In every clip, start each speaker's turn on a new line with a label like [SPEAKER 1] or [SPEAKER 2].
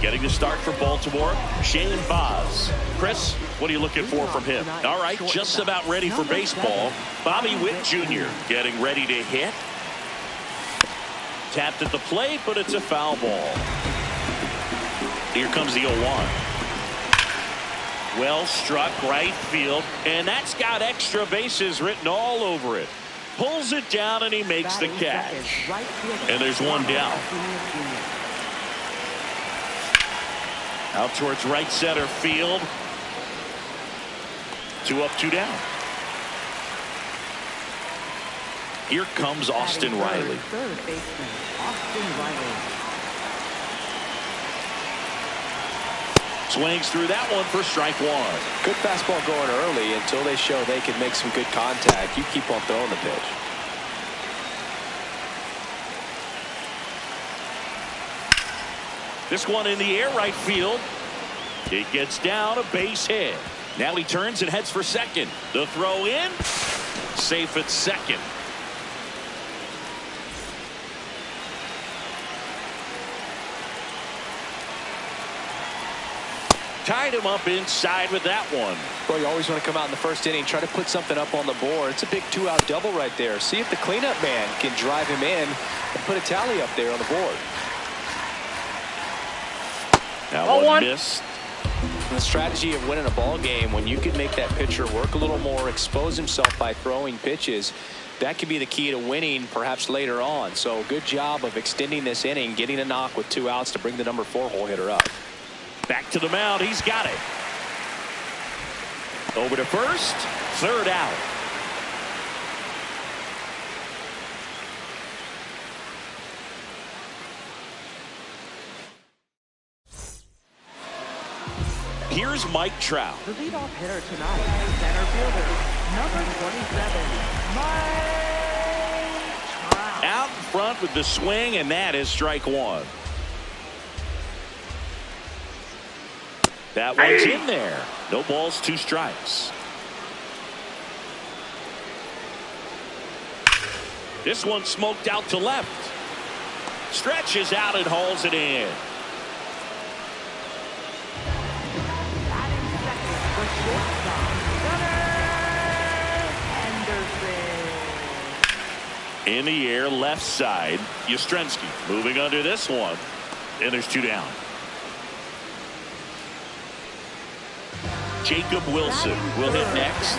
[SPEAKER 1] Getting the start for Baltimore, Shane Baz. Chris, what are you looking for from him? All right, just about ready for baseball. Bobby Witt Jr. getting ready to hit. Tapped at the plate, but it's a foul ball. Here comes the 0-1. Well struck right field, and that's got extra bases written all over it. Pulls it down, and he makes the catch. And there's one down. Out towards right center field. 2 up, 2 down. Here comes Austin Riley.
[SPEAKER 2] Third baseman, Austin Riley.
[SPEAKER 1] Swings through that one for strike 1.
[SPEAKER 3] Good fastball going early until they show they can make some good contact. You keep on throwing the pitch.
[SPEAKER 1] This one in the air right field. It gets down, a base hit. Now he turns and heads for second. The throw in. Safe at second. Tied him up inside with that one.
[SPEAKER 3] Well, you always want to come out in the first inning, try to put something up on the board. It's a big 2-out double right there. See if the cleanup man can drive him in and put a tally up there on the board.
[SPEAKER 1] Now one missed.
[SPEAKER 3] The strategy of winning a ball game, when you can make that pitcher work a little more, expose himself by throwing pitches, that can be the key to winning perhaps later on. So good job of extending this inning, getting a knock with 2 outs to bring the number 4 hole hitter up.
[SPEAKER 1] Back to the mound. He's got it. Over to first. Third out. Here's Mike Trout.
[SPEAKER 2] The leadoff hitter tonight, center fielder, number 27, Mike Trout.
[SPEAKER 1] Out in front with the swing, and that is strike 1. That one's in there. No balls, 2 strikes. This one smoked out to left. Stretches out and hauls it in. In the air, left side. Yastrzemski moving under this one. And there's 2 down. Jacob Wilson will hit next.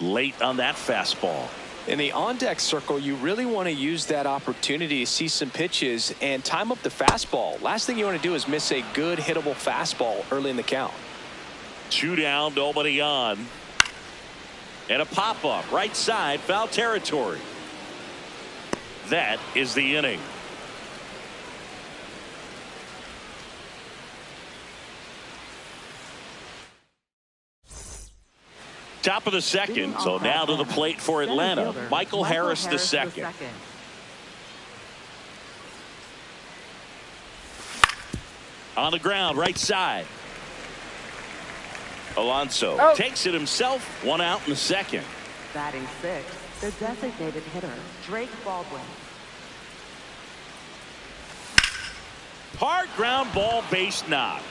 [SPEAKER 1] Late on that fastball.
[SPEAKER 3] In the on-deck circle, you really want to use that opportunity to see some pitches and time up the fastball. Last thing you want to do is miss a good hittable fastball early in the count.
[SPEAKER 1] 2 down, nobody on. And a pop-up right side, foul territory. That is the inning. Top of the second, so now to the plate for Atlanta, Michael Harris the second. On the ground, right side. Alonso takes it himself, 1 out in the second.
[SPEAKER 2] Batting 6th, the designated hitter, Drake Baldwin.
[SPEAKER 1] Hard ground ball, base knock.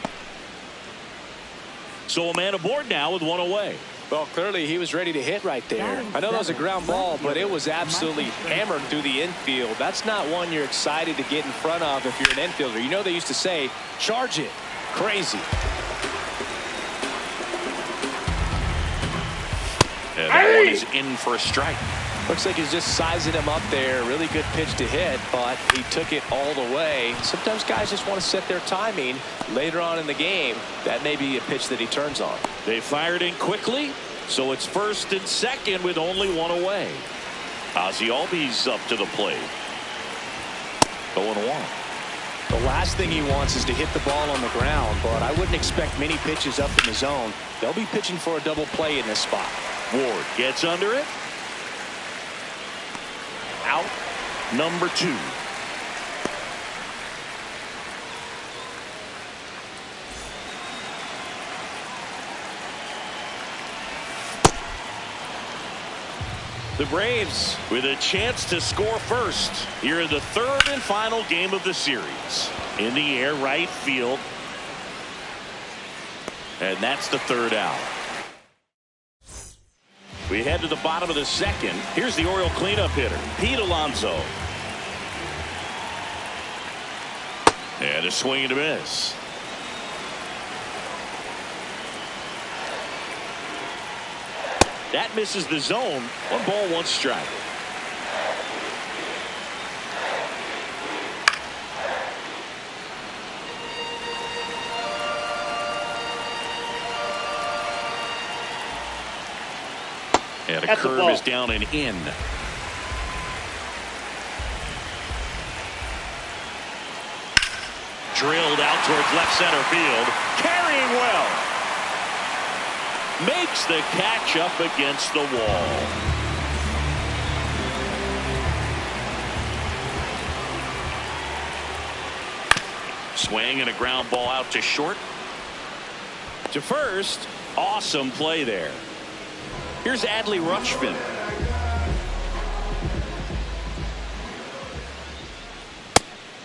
[SPEAKER 1] So a man aboard now with 1 away.
[SPEAKER 3] Well, clearly he was ready to hit right there. I know that was a ground ball, but it was absolutely hammered through the infield. That's not one you're excited to get in front of if you're an infielder. You know they used to say, charge it. Crazy.
[SPEAKER 1] And that one is in for a strike.
[SPEAKER 3] Looks like he's just sizing him up there. Really good pitch to hit, but he took it all the way. Sometimes guys just want to set their timing later on in the game. That may be a pitch that he turns on.
[SPEAKER 1] They fired in quickly, so it's first and second with only 1 away. Ozzie Albies up to the plate. 0-1.
[SPEAKER 3] The last thing he wants is to hit the ball on the ground, but I wouldn't expect many pitches up in the zone. They'll be pitching for a double play in this spot.
[SPEAKER 1] Ward gets under it. Out number 2. The Braves with a chance to score first here in the third and final game of the series. In the air, right field. And that's the third out. We head to the bottom of the second. Here's the Oriole cleanup hitter, Pete Alonso. And a swing and a miss. That misses the zone. 1 ball, 1 strike. And a curve is down and in. Drilled out towards left center field. Carrying well. Makes the catch up against the wall. Swing and a ground ball out to short. To first. Awesome play there. Here's Adley Rutschman.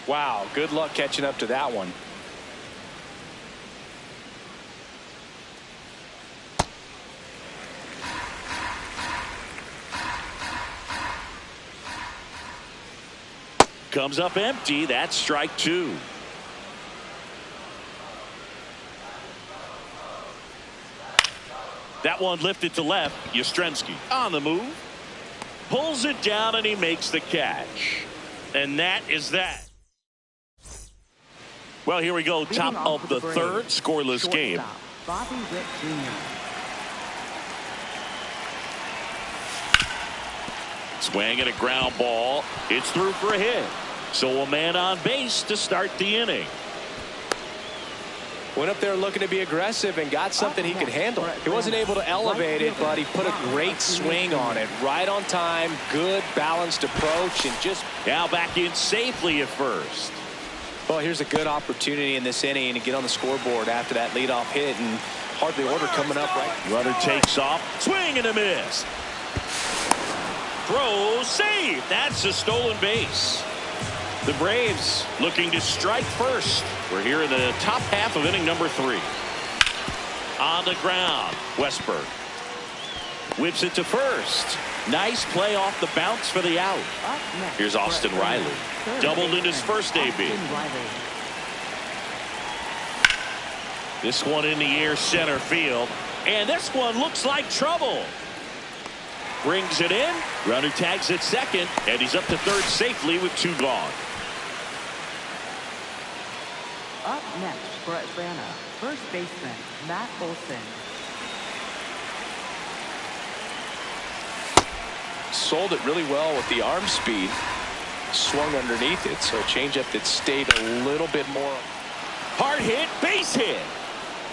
[SPEAKER 3] Wow, good luck catching up to that one.
[SPEAKER 1] Comes up empty. That's strike 2. That one lifted to left. Yastrzemski on the move. Pulls it down and he makes the catch. And that is that. Well, here we go. Top of the third. Scoreless game.
[SPEAKER 2] Bobby Witt Jr.
[SPEAKER 1] Swing and a ground ball. It's through for a hit. So a man on base to start the inning.
[SPEAKER 3] Went up there looking to be aggressive and got something he could handle. He wasn't able to elevate it, but he put a great swing on it. Right on time, good balanced approach, and just
[SPEAKER 1] now back in safely at first.
[SPEAKER 3] Well, here's a good opportunity in this inning to get on the scoreboard after that leadoff hit, and hardly order coming up right.
[SPEAKER 1] Runner takes off, swing and a miss. Throw, save. That's a stolen base. The Braves looking to strike first. We're here in the top half of inning number 3. On the ground, Westberg whips it to first. Nice play off the bounce for the out. Here's Austin Riley. Doubled in his first AB. This one in the air center field. And this one looks like trouble. Brings it in. Runner tags at second. And he's up to third safely with 2 gone.
[SPEAKER 2] Up next for Atlanta, first baseman Matt Olson.
[SPEAKER 3] Sold it really well with the arm speed. Swung underneath it, so a changeup that stayed a little bit more.
[SPEAKER 1] Hard hit, base hit.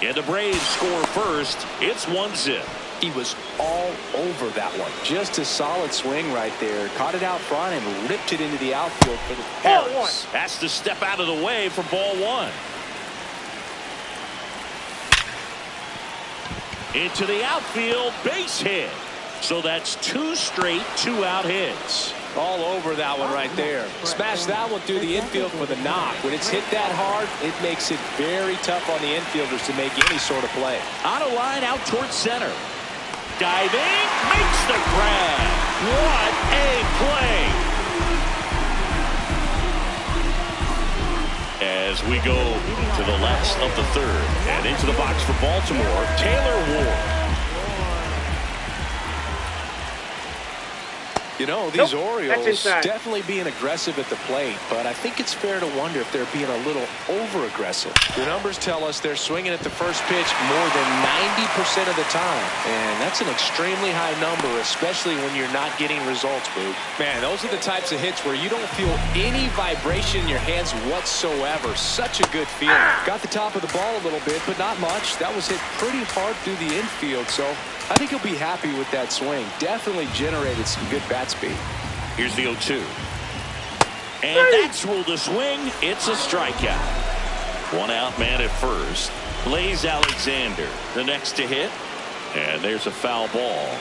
[SPEAKER 1] And the Braves score first. It's 1-0.
[SPEAKER 3] He was all over that one. Just a solid swing right there. Caught it out front and ripped it into the outfield for the
[SPEAKER 1] Harris has to step out of the way for ball 1. Into the outfield, base hit. So that's 2 straight 2-out hits.
[SPEAKER 3] All over that one right there. Smashed that one through the infield for the knock. When it's hit that hard, it makes it very tough on the infielders to make any sort of play.
[SPEAKER 1] On a line out towards center. Diving, makes the grab. What a play. As we go to the last of the third and into the box for Baltimore, Taylor Ward.
[SPEAKER 3] You know, these Orioles definitely being aggressive at the plate, but I think it's fair to wonder if they're being a little over-aggressive. The numbers tell us they're swinging at the first pitch more than 90% of the time, and that's an extremely high number, especially when you're not getting results, Boog. Man, those are the types of hits where you don't feel any vibration in your hands whatsoever. Such a good feeling. Got the top of the ball a little bit, but not much. That was hit pretty hard through the infield, so I think he'll be happy with that swing. Definitely generated some good bat speed.
[SPEAKER 1] Here's the 0-2. And that's ruled a swing. It's a strikeout. 1-out man at first. Blaze Alexander, the next to hit. And there's a foul ball.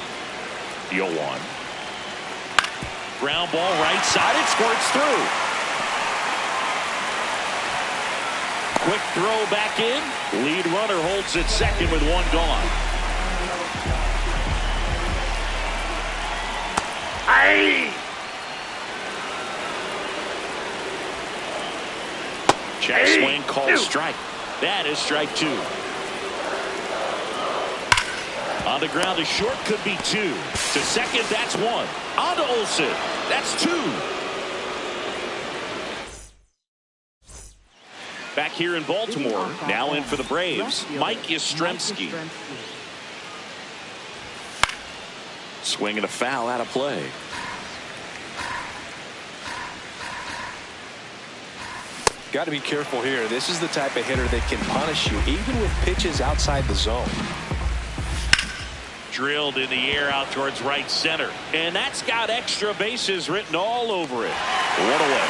[SPEAKER 1] 0-1. Ground ball right side. It squirts through. Quick throw back in. Lead runner holds it second with one gone. Aye. Check swing, called strike. That is strike two. On the ground, a short could be two. To second, that's one. On to Olsen. That's two. Back here in Baltimore, now in for the Braves, Mike Yastrzemski. Swing and a foul out of play.
[SPEAKER 3] Got to be careful here. This is the type of hitter that can punish you even with pitches outside the zone.
[SPEAKER 1] Drilled in the air out towards right center. And that's got extra bases written all over it. One away.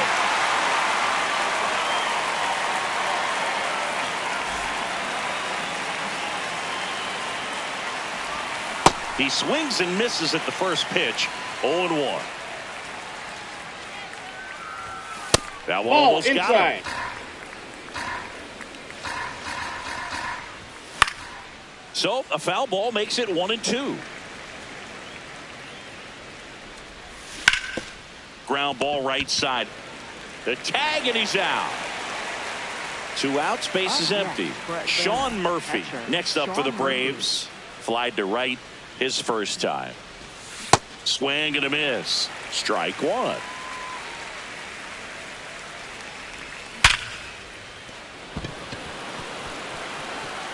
[SPEAKER 1] He swings and misses at the first pitch. 0-1. That one almost got him. So a foul ball makes it 1-2. Ground ball right side. The tag and he's out. 2 outs, base is empty. Sean Murphy next up for the Braves. Flied to right his first time. Swing and a miss. Strike one.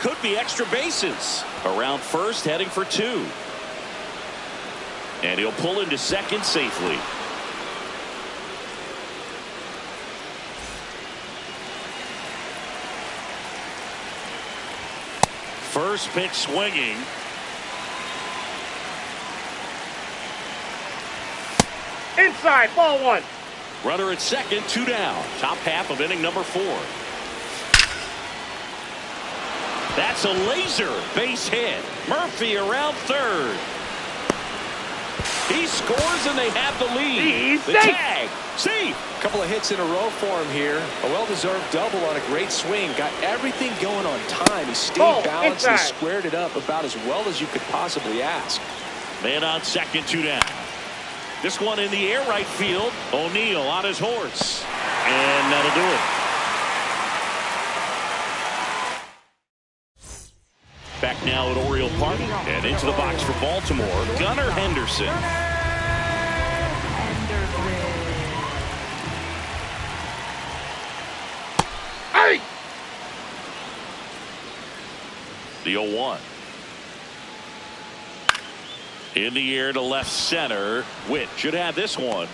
[SPEAKER 1] Could be extra bases. Around first, heading for 2. And he'll pull into second safely. First pitch swinging.
[SPEAKER 4] Inside, ball one.
[SPEAKER 1] Runner at second, 2 down. Top half of inning number 4. That's a laser base hit. Murphy around third. He scores and they have the lead.
[SPEAKER 4] He's
[SPEAKER 1] the
[SPEAKER 4] safe.
[SPEAKER 1] Tag. See.
[SPEAKER 3] A couple of hits in a row for him here. A well-deserved double on a great swing. Got everything going on time. He stayed balanced and squared it up about as well as you could possibly ask.
[SPEAKER 1] Man on second, 2 down. This one in the air right field. O'Neill on his horse. And that'll do it. Back now at Oriole Park and into the box for Baltimore, Gunnar Henderson.
[SPEAKER 4] Hey!
[SPEAKER 1] The 0-1. In the air to left center. Witt should have this one.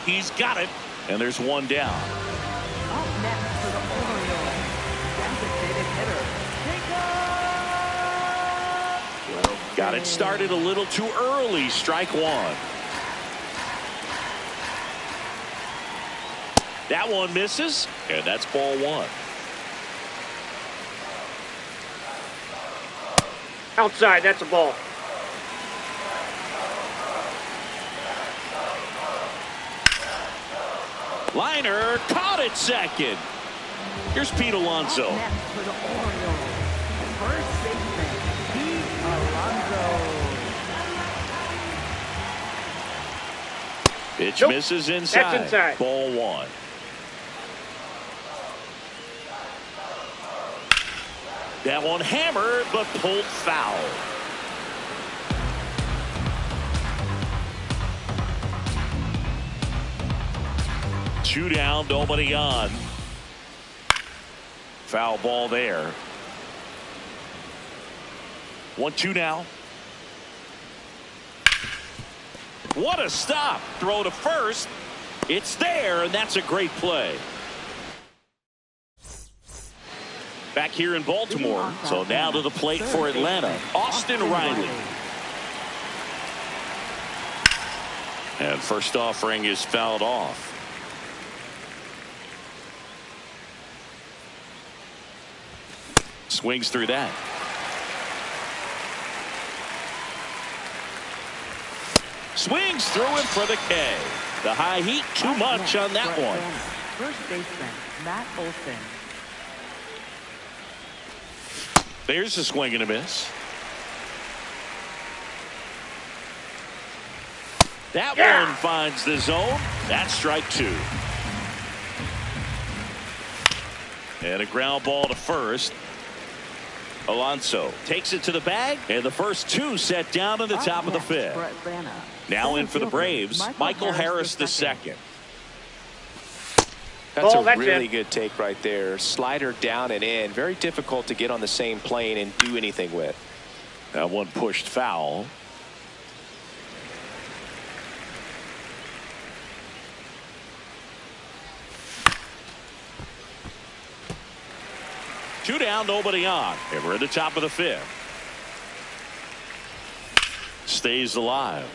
[SPEAKER 1] He's got it. And there's one down.
[SPEAKER 2] Up next for the Orioles, designated hitter, Jacob.
[SPEAKER 1] Got it started a little too early. Strike one. That one misses. And that's ball one.
[SPEAKER 4] Outside, that's a ball.
[SPEAKER 1] Liner caught it second. Here's Pete Alonso.
[SPEAKER 2] Up next for the Orioles, first baseman, Pete Alonso.
[SPEAKER 1] Pitch
[SPEAKER 4] Nope.
[SPEAKER 1] misses inside.
[SPEAKER 4] That's inside.
[SPEAKER 1] Ball one. That one hammered, but pulled foul. Two down, nobody on. Foul ball there. 1-2 now. What a stop. Throw to first. It's there, and that's a great play. Back here in Baltimore. So now to the plate for Atlanta, Austin Riley. And first offering is fouled off. Swings through that. Swings through him for the K. The high heat, too much on that one.
[SPEAKER 2] First baseman, Matt Olson.
[SPEAKER 1] There's a swing and a miss. That one finds the zone. That's strike two. And a ground ball to first. Alonso takes it to the bag, and the first two set down in the top of the fifth. Now in for the Braves, Michael Harris the second.
[SPEAKER 3] That's a really good take right there. Slider down and in. Very difficult to get on the same plane and do anything with.
[SPEAKER 1] That one pushed foul. Two down, nobody on. And we're at the top of the fifth. Stays alive.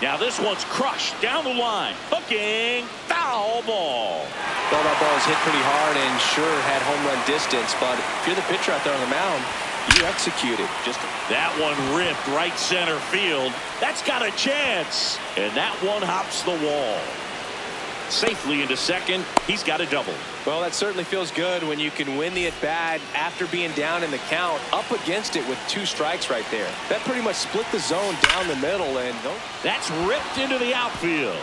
[SPEAKER 1] Now this one's crushed down the line. Hooking. Foul ball.
[SPEAKER 3] Well, that ball was hit pretty hard and sure had home run distance. But if you're the pitcher out there on the mound, you executed.
[SPEAKER 1] That one ripped right center field. That's got a chance. And that one hops the wall. Safely into second. He's got a double.
[SPEAKER 3] Well, that certainly feels good when you can win the at-bat after being down in the count, up against it with two strikes right there. That pretty much split the zone down the middle, and
[SPEAKER 1] that's ripped into the outfield.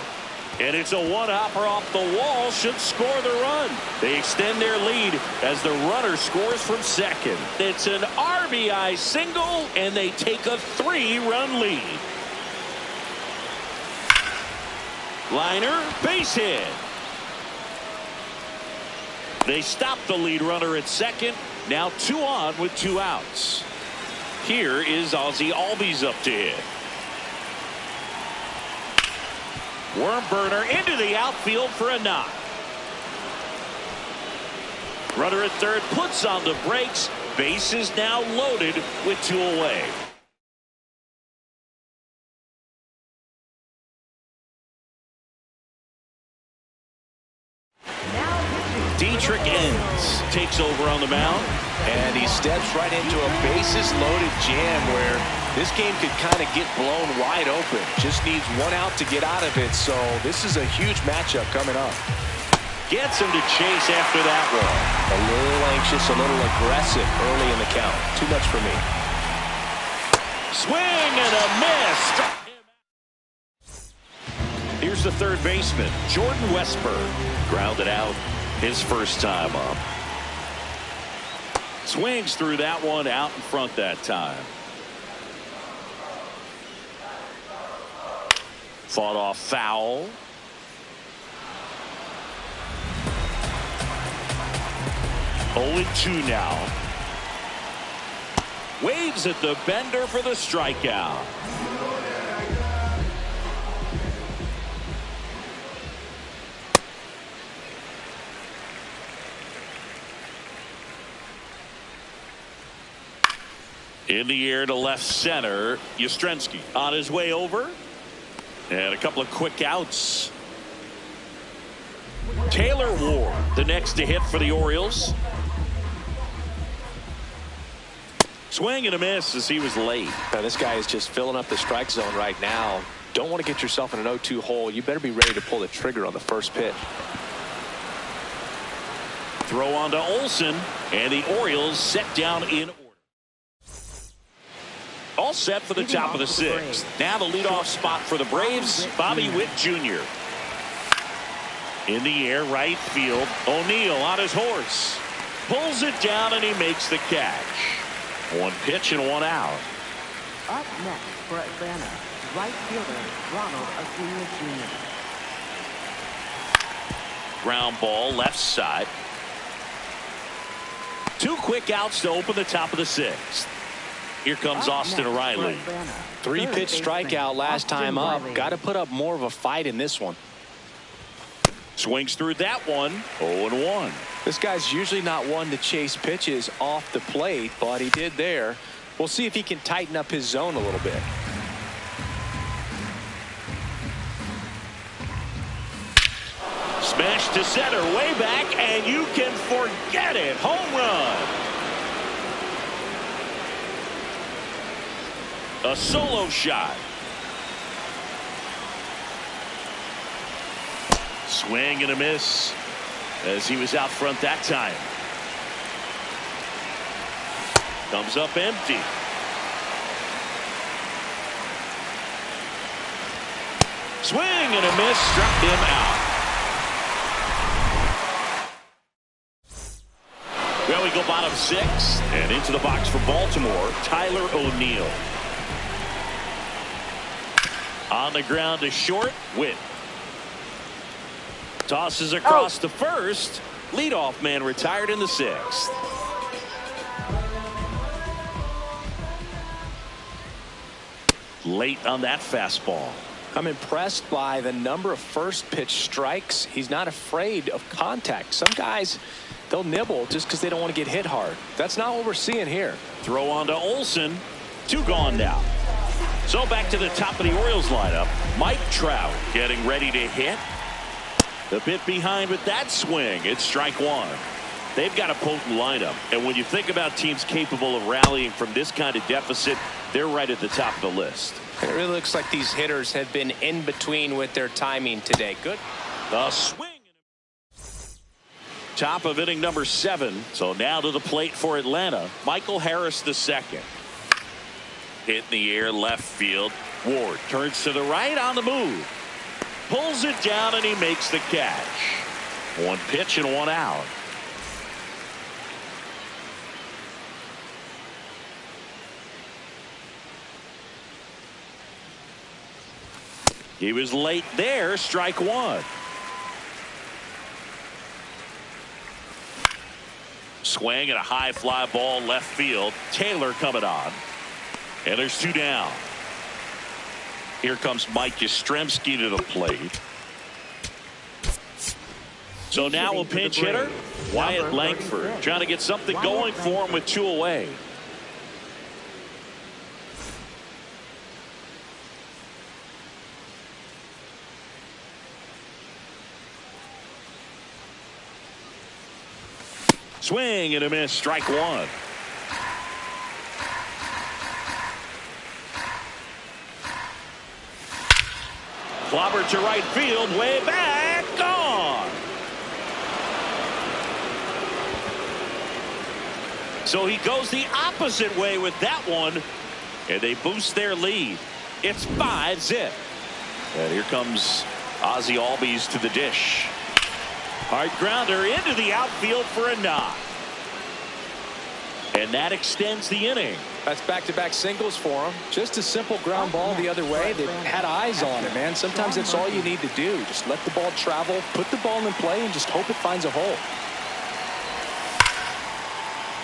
[SPEAKER 1] And it's a one-hopper off the wall, should score the run. They extend their lead as the runner scores from second. It's an RBI single, and they take a 3-run lead. Liner, base hit. They stop the lead runner at second. Now 2 on with 2 outs. Here is Ozzie Albies up to hit. Worm burner into the outfield for a knock. Runner at third puts on the brakes. Base is now loaded with 2 away. Dietrich ends, takes over on the mound,
[SPEAKER 3] and he steps right into a bases-loaded jam where this game could kind of get blown wide open. Just needs 1 out to get out of it, so this is a huge matchup coming up.
[SPEAKER 1] Gets him to chase after that one.
[SPEAKER 3] A little anxious, a little aggressive early in the count. Too much for me.
[SPEAKER 1] Swing and a miss. Here's the third baseman, Jordan Westburg. Grounded out his first time up. Swings through that one, out in front that time. Fought off foul. Oh, 2 now. Waves at the bender for the strikeout. In the air to left center, Yastrzemski on his way over. And a couple of quick outs. Taylor Ward, the next to hit for the Orioles. Swing and a miss as he was late.
[SPEAKER 3] Now, this guy is just filling up the strike zone right now. Don't want to get yourself in an 0-2 hole. You better be ready to pull the trigger on the first pitch.
[SPEAKER 1] Throw on to Olson, and the Orioles set down in order. All set for the top of the 6th. Now the leadoff spot for the Braves, Bobby Witt Jr. In the air, right field. O'Neill on his horse. Pulls it down, and he makes the catch. 1 pitch and 1 out.
[SPEAKER 2] Up next for Atlanta, right fielder Ronald Acuna Jr.
[SPEAKER 1] Ground ball left side. 2 quick outs to open the top of the 6th. Here comes Austin Riley.
[SPEAKER 3] 3-pitch strikeout last time up. Got to put up more of a fight in this one.
[SPEAKER 1] Swings through that one. 0-1.
[SPEAKER 3] This guy's usually not one to chase pitches off the plate, but he did there. We'll see if he can tighten up his zone a little bit.
[SPEAKER 1] Smash to center, way back, and you can forget it. Home run. A solo shot. Swing and a miss as he was out front that time. Comes up empty. Swing and a miss, struck him out. Well, we go bottom 6 and into the box for Baltimore, Tyler O'Neill. On the ground to short, Witt. Tosses across to first. Leadoff man retired in the 6th. Late on that fastball.
[SPEAKER 3] I'm impressed by the number of first pitch strikes. He's not afraid of contact. Some guys, they'll nibble just because they don't want to get hit hard. That's not what we're seeing here.
[SPEAKER 1] Throw on to Olsen. 2 gone now. So back to the top of the Orioles lineup. Mike Trout getting ready to hit. The bit behind with that swing. It's strike 1. They've got a potent lineup. And when you think about teams capable of rallying from this kind of deficit, they're right at the top of the list.
[SPEAKER 3] It really looks like these hitters have been in between with their timing today. Good.
[SPEAKER 1] The swing. Top of inning number 7. So now to the plate for Atlanta. Michael Harris II. Hit in the air left field. Ward turns to the right on the move. Pulls it down and he makes the catch. 1 pitch and 1 out. He was late there. Strike 1. Swing and a high fly ball left field. Taylor coming on. And there's 2 down. Here comes Mike Yastrzemski to the plate. So now a pinch hitter, Wyatt Langford, trying to get something going for him with 2 away. Swing and a miss, strike 1. Clobber to right field, way back, gone. So he goes the opposite way with that one, and they boost their lead. It's 5-zip. And here comes Ozzie Albies to the dish. Hard grounder into the outfield for a knock. And that extends the inning.
[SPEAKER 3] That's back-to-back singles for him. Just a simple ground ball the other way. They had eyes on it, man. Sometimes that's all you need to do. Just let the ball travel, put the ball in play, and just hope it finds a hole.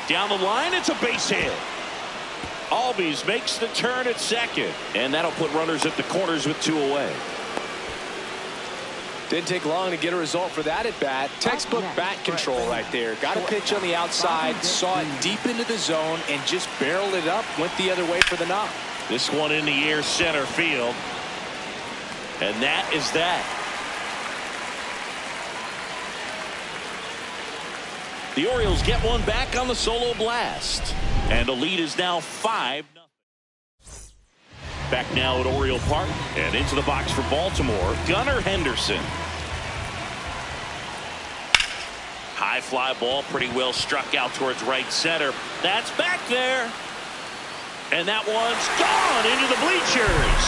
[SPEAKER 1] Down the line, it's a base hit. Albies makes the turn at second. And that'll put runners at the corners with 2 away.
[SPEAKER 3] Didn't take long to get a result for that at bat. Textbook bat control right there. Got a pitch on the outside, saw it deep into the zone, and just barreled it up, went the other way for the knock.
[SPEAKER 1] This one in the air center field. And that is that. The Orioles get one back on the solo blast. And the lead is now 5-0. Back now at Oriole Park and into the box for Baltimore, Gunnar Henderson. High fly ball, pretty well struck out towards right center. That's back there. And that one's gone into the bleachers.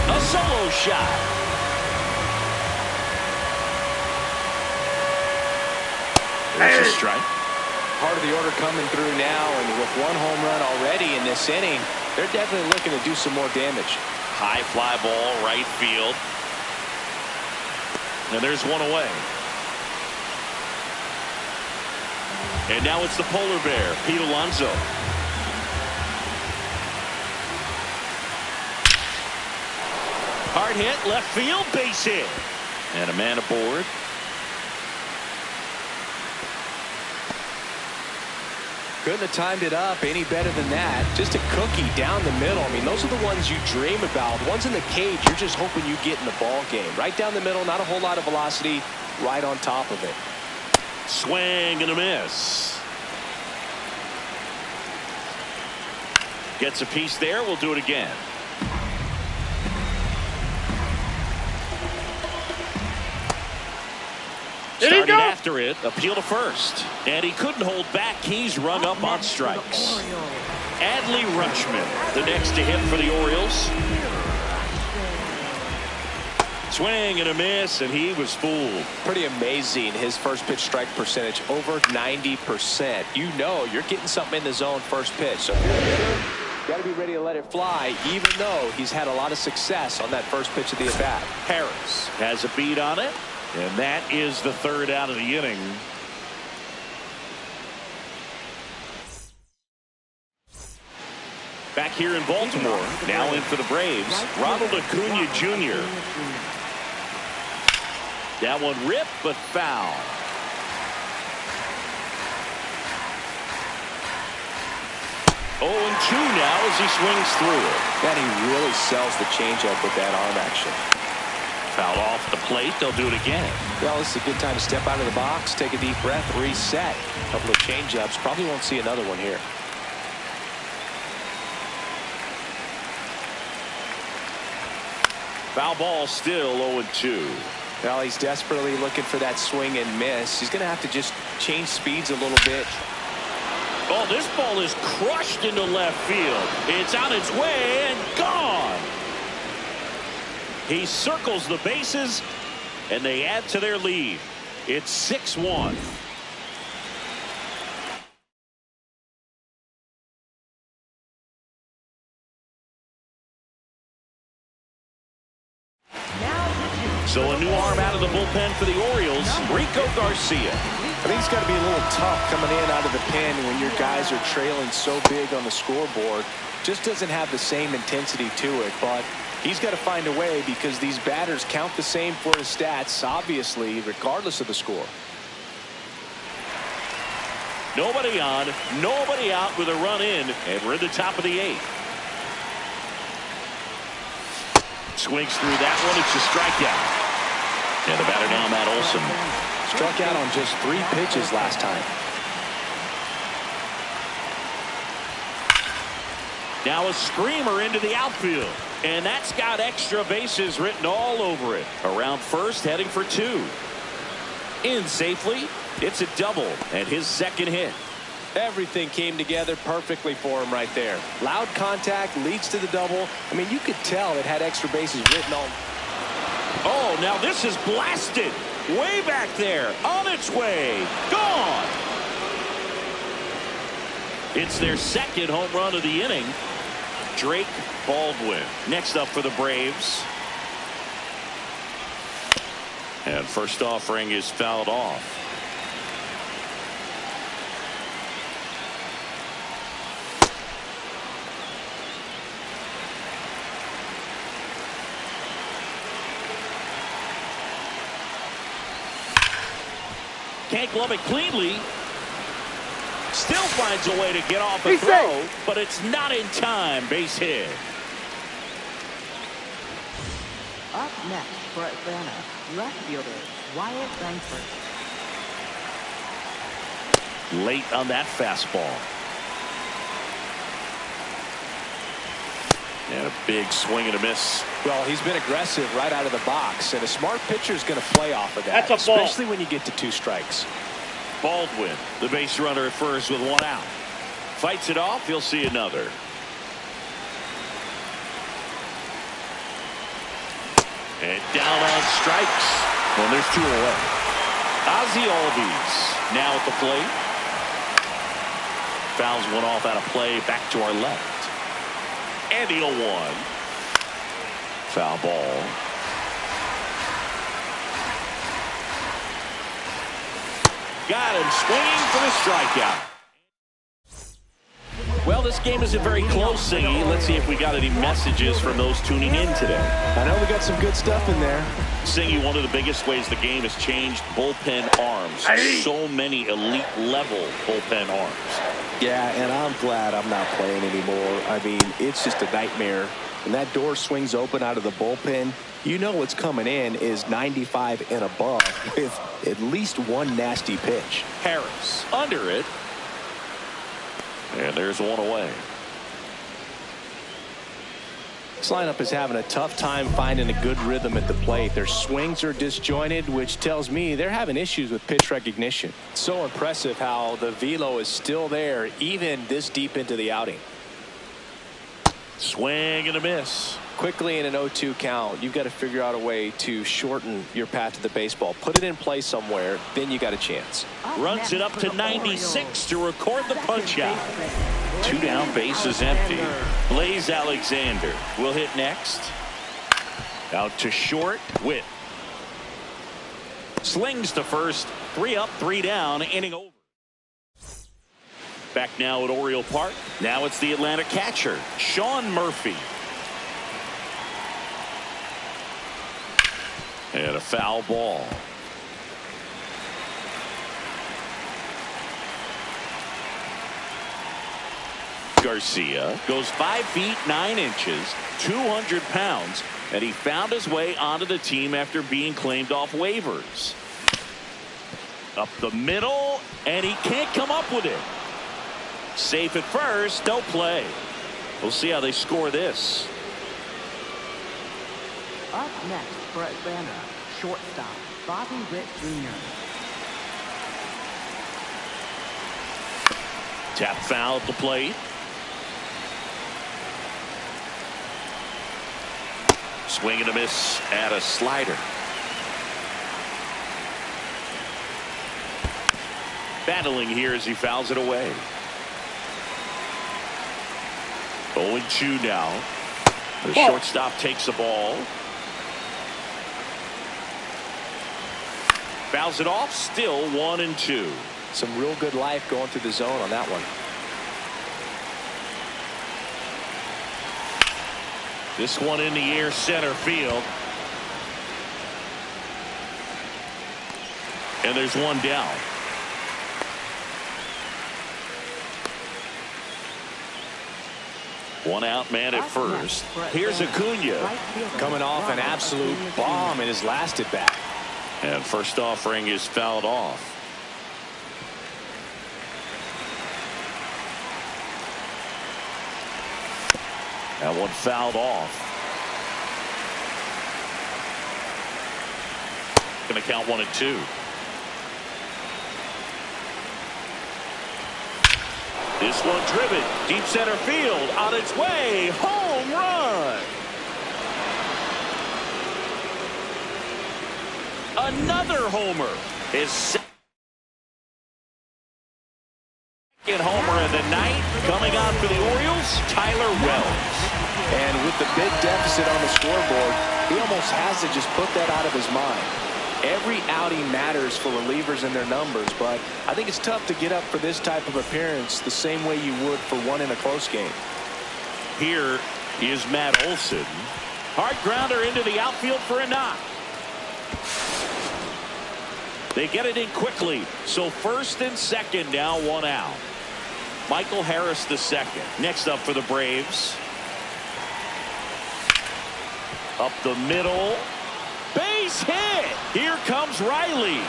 [SPEAKER 1] A solo shot. There's a strike.
[SPEAKER 3] Part of the order coming through now, and with 1 home run already in this inning, they're definitely looking to do some more damage.
[SPEAKER 1] High fly ball, right field. And there's 1 away. And now it's the polar bear, Pete Alonso. Hard hit, left field, base hit. And a man aboard.
[SPEAKER 3] Couldn't have timed it up any better than that. Just a cookie down the middle. I mean, those are the ones you dream about. Ones in the cage, you're just hoping you get in the ball game. Right down the middle, not a whole lot of velocity, right on top of it. Swing and a miss.
[SPEAKER 1] Gets a piece there. We'll do it again. Started after it, appeal to first. And he couldn't hold back. He's rung up on strikes. Adley Rutschman, the next to hit for the Orioles. Swing and a miss, and he was fooled.
[SPEAKER 3] Pretty amazing. His first pitch strike percentage over 90%. You know you're getting something in the zone first pitch. So got to be ready to let it fly, even though he's had a lot of success on that first pitch of the at-bat.
[SPEAKER 1] Harris has a beat on it, and that is the third out of the inning. Back here in Baltimore, now in for the Braves, Ronald Acuna Jr. That one ripped, but foul. Oh, and 2 now as he swings through it.
[SPEAKER 3] And he really sells the changeup with that arm action.
[SPEAKER 1] Foul off the plate. They'll do it again.
[SPEAKER 3] Well, this is a good time to step out of the box, take a deep breath, reset. A couple of changeups. Probably won't see another one here.
[SPEAKER 1] Foul ball, still 0-2.
[SPEAKER 3] Well, he's desperately looking for that swing and miss. He's going to have to just change speeds a little bit.
[SPEAKER 1] Oh, this ball is crushed into left field. It's on its way and gone. He circles the bases, and they add to their lead. It's 6-1. So a new arm out of the bullpen for the Orioles, Rico Garcia.
[SPEAKER 3] I think it's got to be a little tough coming in out of the pen when your guys are trailing so big on the scoreboard. Just doesn't have the same intensity to it, but he's got to find a way because these batters count the same for his stats, obviously, regardless of the score.
[SPEAKER 1] Nobody on, nobody out with a run in, and we're at the top of the 8th. Swings through that one. It's a strikeout. And the batter now, Matt Olson.
[SPEAKER 3] Struck out on just 3 pitches last time.
[SPEAKER 1] Now a screamer into the outfield. And that's got extra bases written all over it. Around first, heading for 2. In safely. It's a double and his second hit.
[SPEAKER 3] Everything came together perfectly for him right there. Loud contact leads to the double. I mean, you could tell it had extra bases written on.
[SPEAKER 1] Oh, now this is blasted. Way back there. On its way. Gone. It's their second home run of the inning. Drake Baldwin next up for the Braves. And first offering is fouled off. Can't glove it cleanly. Still finds a way to get off a throw, but it's not in time. Base hit.
[SPEAKER 2] Up next for Atlanta, left fielder Wyatt Langford.
[SPEAKER 1] Late on that fastball. And a big swing and a miss.
[SPEAKER 3] Well, he's been aggressive right out of the box, and a smart pitcher is going to play off of that.
[SPEAKER 4] That's a ball.
[SPEAKER 3] Especially when you get to 2 strikes.
[SPEAKER 1] Baldwin, the base runner at first with 1 out. Fights it off. He'll see another. And down on strikes. Well, there's 2 away. Ozzie Albies now at the plate. Fouls one off out of play. Back to our left. And he'll 1. Foul ball. Got him swinging for the strikeout. Well, this game isn't very close, Siggy. Let's see if we got any messages from those tuning in today.
[SPEAKER 3] I know we got some good stuff in there.
[SPEAKER 1] Siggy, one of the biggest ways the game has changed, bullpen arms. So many elite level bullpen arms.
[SPEAKER 3] Yeah, and I'm glad I'm not playing anymore. I mean, it's just a nightmare. When that door swings open out of the bullpen, you know what's coming in is 95 and above with at least 1 nasty pitch.
[SPEAKER 1] Harris under it. And there's 1 away.
[SPEAKER 3] This lineup is having a tough time finding a good rhythm at the plate. Their swings are disjointed, which tells me they're having issues with pitch recognition. So impressive how the velo is still there even this deep into the outing.
[SPEAKER 1] Swing and a miss.
[SPEAKER 3] Quickly in an 0-2 count, you've got to figure out a way to shorten your path to the baseball. Put it in play somewhere, then you got a chance.
[SPEAKER 1] Runs it up to 96 to record the punch out. 2 down, base is empty. Blaze Alexander will hit next. Out to short, Witt. Slings to first, 3 up, 3 down, inning over. Back now at Oriole Park. Now it's the Atlanta catcher, Sean Murphy. And a foul ball. Garcia goes 5 feet 9 inches, 200 pounds, and he found his way onto the team after being claimed off waivers. Up the middle, and he can't come up with it. Safe at first, no play. We'll see how they score this.
[SPEAKER 2] Up next for Atlanta, shortstop Bobby Witt Jr.
[SPEAKER 1] Tap foul at the plate. Swing and a miss at a slider. Battling here as he fouls it away. 0-2 now. The shortstop takes the ball. Fouls it off, still 1-2.
[SPEAKER 3] Some real good life going through the zone on that one.
[SPEAKER 1] This one in the air, center field. And there's one down. One out, man at first. Here's Acuna.
[SPEAKER 3] Coming off an absolute bomb in his last at bat.
[SPEAKER 1] And first offering is fouled off. That one fouled off. Going to count 1-2. This one driven deep center field on its way. Home run. Another homer. His second homer of the night. Coming on for the Orioles, Tyler Wells.
[SPEAKER 3] And with the big deficit on the scoreboard, he almost has to just put that out of his mind. Every outing matters for relievers and their numbers, but I think it's tough to get up for this type of appearance the same way you would for one in a close game.
[SPEAKER 1] Here is Matt Olson. Hard grounder into the outfield for a knock. They get it in quickly, so first and second now, 1 out. Michael Harris the second. Next up for the Braves. Up the middle. Base hit. Here comes Riley.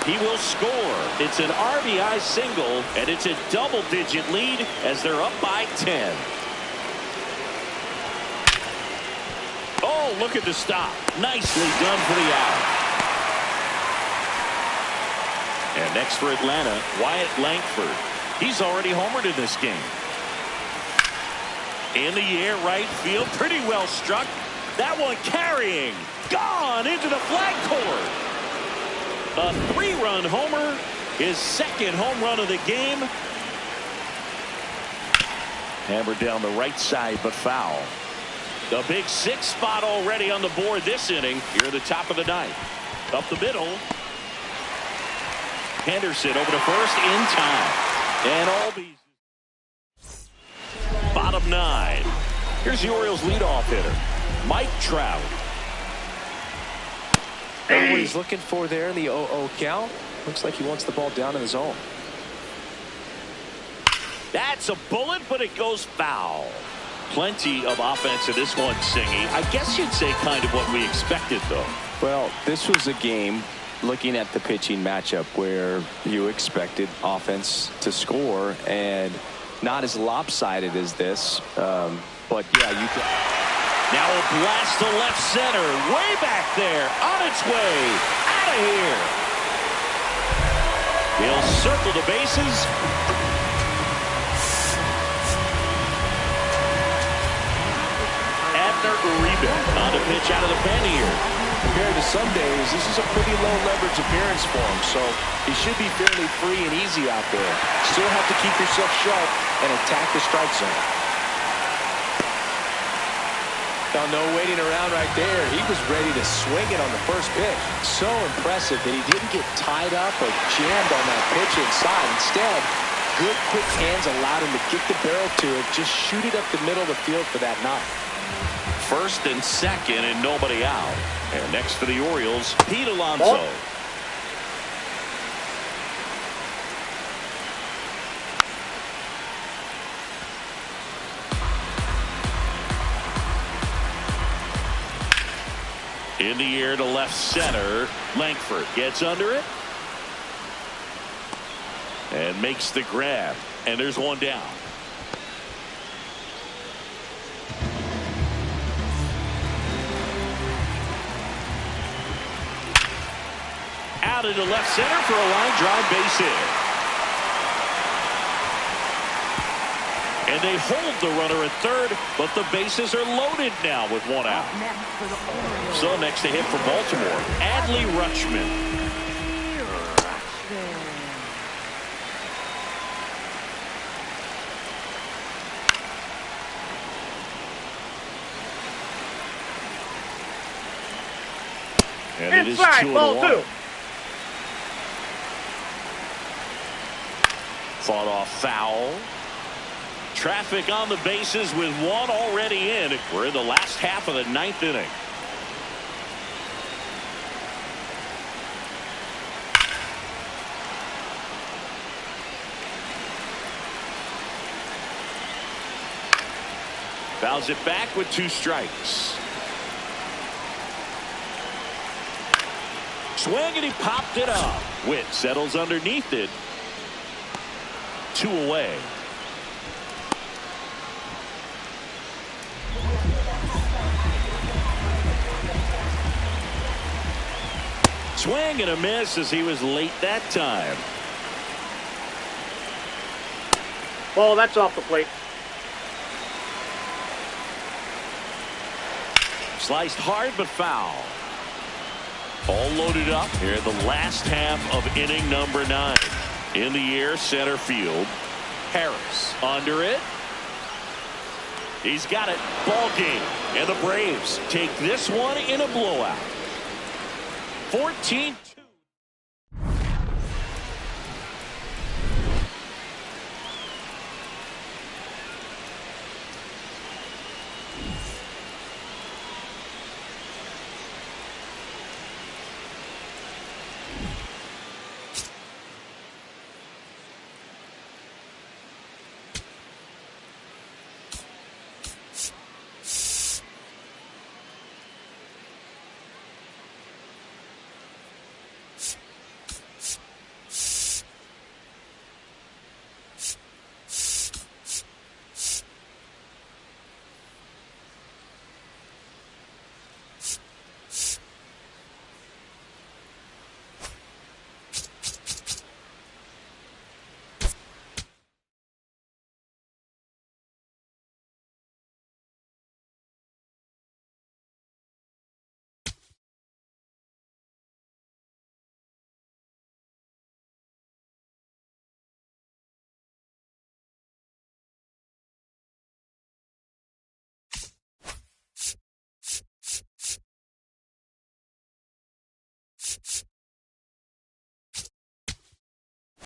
[SPEAKER 1] He will score. It's an RBI single, and it's a double-digit lead as they're up by 10. Oh, look at the stop. Nicely done for the out. And next for Atlanta, Wyatt Langford. He's already homered in this game. In the air, right field, pretty well struck. That one carrying, gone into the flag court. A 3-run homer, his second home run of the game. Hammered down the right side, but foul. The big 6 spot already on the board this inning. Here at the top of the ninth. Up the middle. Henderson over to first in time. And Albies. Bottom 9. Here's the Orioles leadoff hitter, Mike Trout.
[SPEAKER 3] And what he's looking for there in the 0-0 count, looks like he wants the ball down in the zone.
[SPEAKER 1] That's a bullet, but it goes foul. Plenty of offense in this one, Singy. I guess you'd say kind of what we expected, though.
[SPEAKER 3] Well, this was a game, looking at the pitching matchup, where you expected offense to score, and not as lopsided as this. But, yeah, you can.
[SPEAKER 1] Now a blast to left center. Way back there. On its way. Out of here. He'll circle the bases. Abner Uribe on the pitch out of the pen here.
[SPEAKER 3] Compared to some days, this is a pretty low leverage appearance for him, so he should be fairly free and easy out there. Still have to keep yourself sharp and attack the strike zone. Now, no waiting around right there. He was ready to swing it on the first pitch. So impressive that he didn't get tied up or jammed on that pitch inside. Instead, good quick hands allowed him to get the barrel to it, just shoot it up the middle of the field for that knock.
[SPEAKER 1] First and second and nobody out. And next for the Orioles, Pete Alonso.
[SPEAKER 4] Ball.
[SPEAKER 1] In the air to left center. Langford gets under it. And makes the grab. And there's one down. Out into left center for a line drive base hit. And they hold the runner at third, but the bases are loaded now with one out. So next to hit for Baltimore, Adley Rutschman. And it is
[SPEAKER 4] Inside,
[SPEAKER 1] 2-1.
[SPEAKER 4] ball 2.
[SPEAKER 1] Fought off foul. Traffic on the bases with one already in. We're in the last half of the ninth inning. Fouls it back with 2 strikes. Swing and he popped it up. Witt settles underneath it. 2 away. Swing and a miss as he was late that time.
[SPEAKER 4] Ball, that's off the plate.
[SPEAKER 1] Sliced hard but foul. All loaded up here in the last half of inning number 9. In the air, center field. Harris under it. He's got it. Ball game. And the Braves take this one in a blowout. 14-2.